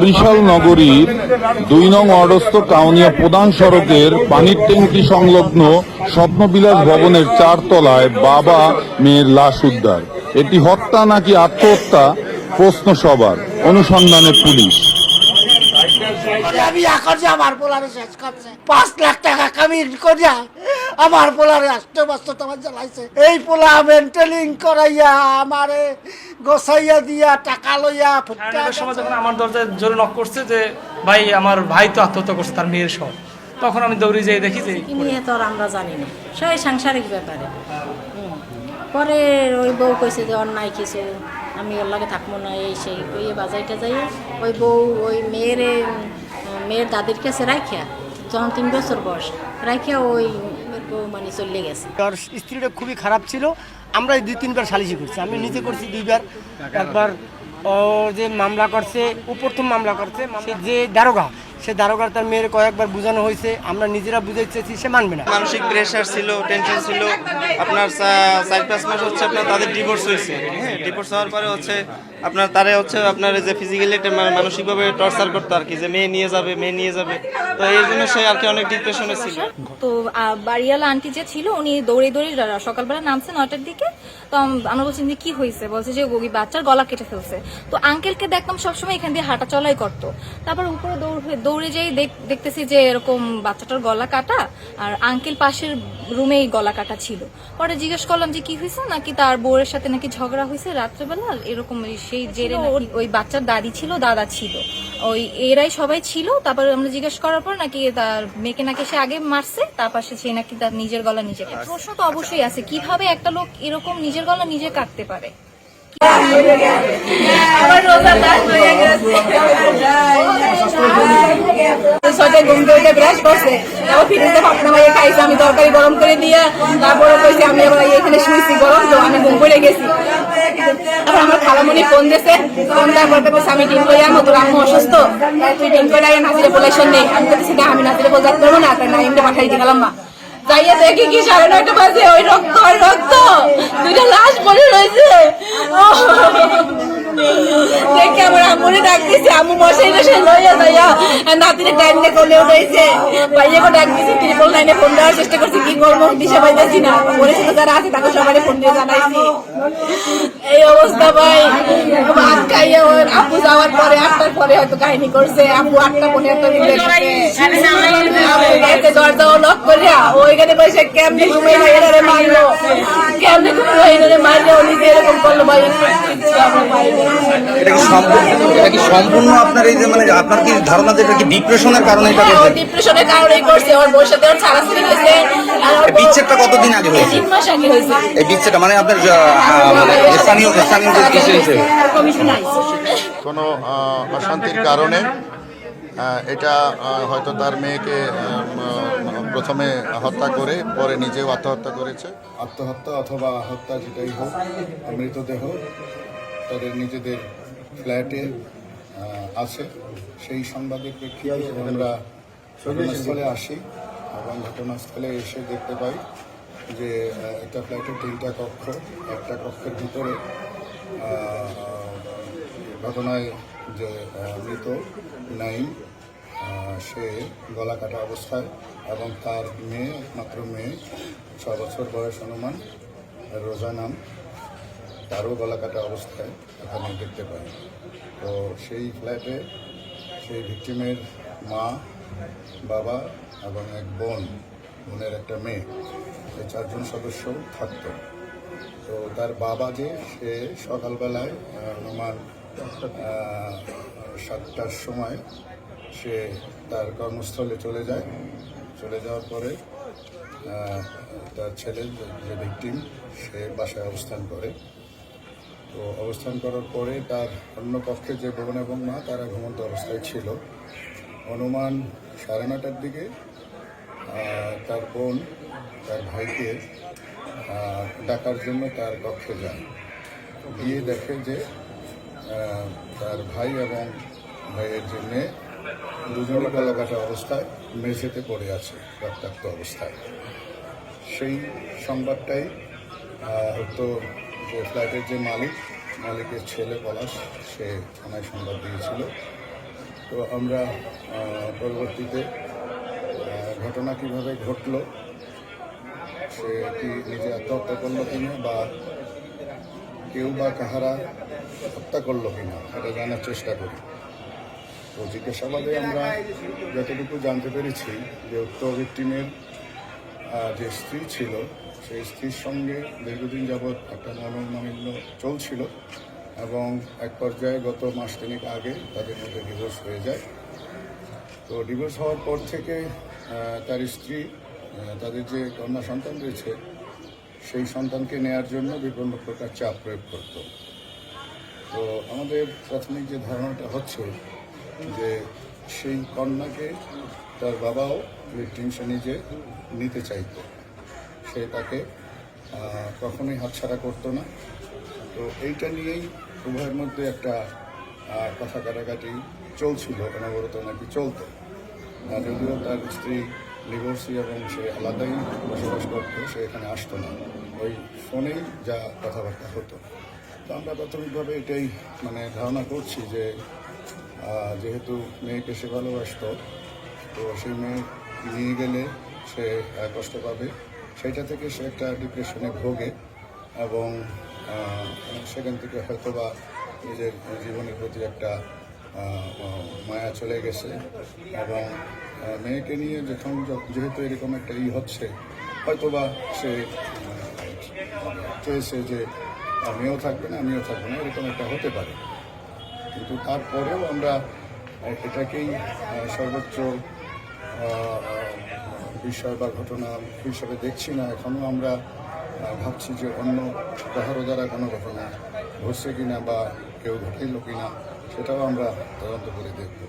বরিশাল নগরীর ২ নং ওয়ার্ডস্থ কাউনিয়া প্রধান সড়কের পানির ট্যাঙ্কি সংলগ্ন স্বপ্নবিলাস ভবনের ৪ তলায় বাবা মেয়ের লাশ উদ্ধার। এটি হত্যা নাকি আত্মহত্যা প্রশ্ন সবার। অনুসন্ধানে পুলিশ। আমি এখন যে আমার পোলারে শেষ করছে ৫ লাখ টাকা কামিয়ে করিয়া আমার পোলারে আসতে বছর তোমার জ্বালাইছে। এই পোলা মেন্টেলিং করাইয়া আমারে গোসাইয়া দিয়া টাকা লইয়া সময় যখন আমার দরজায় জোরে নক করছে যে ভাই আমার ভাই তো আত্মহত্যা করছে তার মেয়ের সহ, তখন আমি দৌড়ে যেয়ে দেখি যে নিয়ে তো আর আমরা জানি না, সেই সাংসারিক ব্যাপারে। পরে ওই বউ কইছে যে অন্যায় কিছু, আমি ওর লাগে থাকবো না, এই সেই কইয়ে বাজাইটা যাই ওই বউ ওই মেয়ের দাদির কাছে রাখিয়া, যখন ৩ বছর বয়স রাখিয়া ওই বউ মানে চলে গেছে। তার স্ত্রীটা খুবই খারাপ ছিল। আমরা ২-৩ বার সালিশি করছি, আমি নিজে করছি ২ বার। একবার ও যে মামলা করছে, ও প্রথম মামলা করছে, যে দারোগা, সে দারোগার তার মেয়ের কয়েকবার বোঝানো হয়েছে, আমরা নিজেরা বুঝাইতে চাইছি, সে মানবে না। মানসিক প্রেশার ছিল, টেনশন ছিল। আপনার ৪-৫ মাস হচ্ছে আপনার তাদের ডিভোর্স হয়েছে। হ্যাঁ, ডিভোর্স হওয়ার পরে হচ্ছে আপনার তারে হচ্ছে আপনার যে ফিজিক্যালি মানসিকভাবে টর্চার করতো আর কি, যে মেয়ে নিয়ে যাবে। তো এই জন্য সে আর কি অনেক ডিপ্রেশনে ছিল। তো বাড়িওয়ালা আন্টি যে ছিল উনি দৌড়ে সকালবেলা নামছে 9টার দিকে। তো আমরা বলছি যে কি হয়েছে, বলছে যে ওই বাচ্চার গলা কেটে ফেলছে। তো আঙ্কেলকে দেখতাম সবসময় এখান দিয়ে হাঁটা চলাই করতো। তারপর উপরে দৌড়ে যাই দেখতেছি যে এরকম বাচ্চাটার গলা কাটা, আর আঙ্কেল পাশের রুমেই গলা কাটা ছিল। পরে জিজ্ঞেস করলাম যে কি হয়েছে, নাকি তার বউয়ের সাথে নাকি ঝগড়া হয়েছে রাত্রেবেলা, এরকম সেই জেরে ওই বাচ্চার দাদি ছিল, দাদা ছিল, ওই এরাই সবাই ছিল। তারপর আমরা জিজ্ঞেস করার পর নাকি তার মেয়েকে নাকি সে আগে মারছে, তারপর সে নাকি তার নিজের গলা নিজে কাটে। প্রশ্ন তো অবশ্যই আছে, কিভাবে একটা লোক এরকম নিজের গলা নিজে কাটতে পারে। আমি তরকারি গরম করে দিয়ে তারপরে কইছি আমি আবার এখানে শুয়েছি গরম, তো আমি ঘুম পড়ে গেছি। তারপর আমার খালামণি ফোন দিয়েছে, ফোন দেওয়ার পর আমি টিম করে আমার তোর আম্মু অসুস্থ, তুই টিম করে নাজিরে বলাইশন নেই। আমি বলতেছি না, আমি নাজিরে বোঝাতে পারবো না, তাই নাইমটা পাঠাই দিয়ে গেলাম। মা যাইয়া দেখি কি 9:30 বাজে ওই রক্ত 2টা লাশ পড়ে রয়েছে। দেখে আমার আম্মুরে ডাক দিছে, আম্মু মশাই লইয়া যাইয়া নাতিরে টাইম দিয়ে কোলে উঠাইছে। ভাইয়াকে ডাক দিছে, 999 ফোন দেওয়ার চেষ্টা করছি, কি করবো দিশা পাইতেছি না। পরিচিত যারা আছে তাকে সবাই ফোন দিয়ে জানাইছি এই অবস্থা। ভাই ভাত খাইয়া ওর আপু যাওয়ার পরে 8টার পরে হয়তো কাহিনী করছে। আপু 8:15 দিকে দরজাও লক করিয়া ওইখানে বসে কেমনি ঘুমাই এনারে মারলো, কেমনি ঘুমাই এনারে মারলো, নিজে এরকম করলো। ভাই এটা কি সম্পূর্ণ আপনার এই যে মানে আপনার কি ধারণা যে এটা কি ডিপ্রেশনের কারণে এটা করছে? ডিপ্রেশনের কারণেই করছে। ওর বউর সাথে ওর ছাড়াছাড়ি হয়েছে। এই বিচ্ছেদটা কতদিন আগে হয়েছে? 3 মাস আগে হয়েছে। এই বিচ্ছেদটা মানে আপনার স্থানীয় যে কিসের হিসেবে কোনো অশান্তির কারণে এটা হয়তো তার মেয়েকে প্রথমে হত্যা করে পরে নিজেও আত্মহত্যা করেছে। আত্মহত্যা অথবা হত্যা যেটাই হোক, মৃতদেহ তাদের নিজেদের ফ্ল্যাটে আছে। সেই সংবাদের প্রেক্ষিতে আমরা ঘটনাস্থলে আসি এবং ঘটনাস্থলে এসে দেখতে পাই যে একটা ফ্ল্যাটের 3টা কক্ষ, একটা কক্ষের ভিতরে ঘটনায় যে মৃত নাইম, সে গলা কাটা অবস্থায়, এবং তার মেয়ে, একমাত্র মেয়ে 6 বছর বয়স অনুমান, রোজা নাম, তারও গলা কাটা অবস্থায় এখানে দেখতে পাই। তো সেই ফ্ল্যাটে সেই ভিকটিমের মা, বাবা এবং এক বোনের একটা মেয়ে, এই 4 জন সদস্য থাকত। তো তার বাবা যে সে সকালবেলায় অনুমান 7টার সময় সে তার কর্মস্থলে চলে যায়। চলে যাওয়ার পরে তার ছেলে যে ভিকটিম, সে বাসায় অবস্থান করে। তো অবস্থান করার পরে তার অন্য কক্ষে যে বোন এবং মা, তারা ঘুমন্ত অবস্থায় ছিল। অনুমান 9:30টার দিকে তার বোন তার ভাইকে ডাকার জন্য তার কক্ষে যায়। গিয়ে দেখে যে তার ভাই এবং ভাইয়ের যে মেয়ে, দুজনে গলা কাটা অবস্থায় মেঝেতে পড়ে আছে রক্তাক্ত অবস্থায়। সেই সংবাদটাই তো যে ফ্ল্যাটের যে মালিকের ছেলে পলাশ, সে থানায় সংবাদ দিয়েছিল। তো আমরা পরবর্তীতে ঘটনা কিভাবে ঘটলো, সে কি নিজে আত্মহত্যা করলো কিনা বা কেউ বা কাহারা হত্যা করলো কিনা এটা জানার চেষ্টা করি। তো জিজ্ঞাসাবাদে আমরা যতটুকু জানতে পেরেছি যে উক্ত ভিকটিমের যে স্ত্রী ছিল, সেই স্ত্রীর সঙ্গে দীর্ঘদিন যাবৎ একটা মনোমালিন্য চলছিল এবং এক পর্যায়ে গত মাস তিনেক আগে তাদের মধ্যে ডিভোর্স হয়ে যায়। তো ডিভোর্স হওয়ার পর থেকে তার স্ত্রী তাদের যে কন্যা সন্তান রয়েছে সেই সন্তানকে নেয়ার জন্য বিভিন্ন প্রকার চাপ প্রয়োগ করত। তো আমাদের প্রাথমিক যে ধারণাটা হচ্ছে যে সেই কন্যাকে তার বাবাও ভিকটিম সে নিজে নিতে চাইত, সে তাকে কখনোই হাতছাড়া করতো না। তো এইটা নিয়েই উভয়ের মধ্যে একটা কথা কাটাকাটি চলছিল, অনবরত নাকি চলতো। যদিও তার স্ত্রী ডিভোর্সি এবং সে আলাদাই বসবাস করতো, সে এখানে আসতো না, ওই ফোনেই যা কথাবার্তা হতো। তো আমরা প্রাথমিকভাবে এটাই ধারণা করছি যে যেহেতু মেয়েকে সে ভালোবাসত, তো সেই মেয়ে নিয়ে গেলে সে কষ্ট পাবে, সেইটা থেকে সে একটা ডিপ্রেশনে ভোগে এবং সেখান থেকে হয়তোবা নিজের জীবনের প্রতি একটা মায়া চলে গেছে এবং মেয়েকে নিয়ে যখন যেহেতু এরকম একটা হচ্ছে, হয়তোবা সে চেয়েছে যে মেয়েও থাকবে না আমিও থাকবে না, এরকম একটা হতে পারে। কিন্তু তারপরেও আমরা এটাকেই সর্বোচ্চ বিষয় বা ঘটনা হিসাবে দেখছি না। এখনও আমরা ভাবছি যে অন্য কাহারও দ্বারা কোনো ঘটনা ঘটছে কিনা বা কেউ ঘটাইল কিনা, সেটাও আমরা তদন্ত করে দেখব।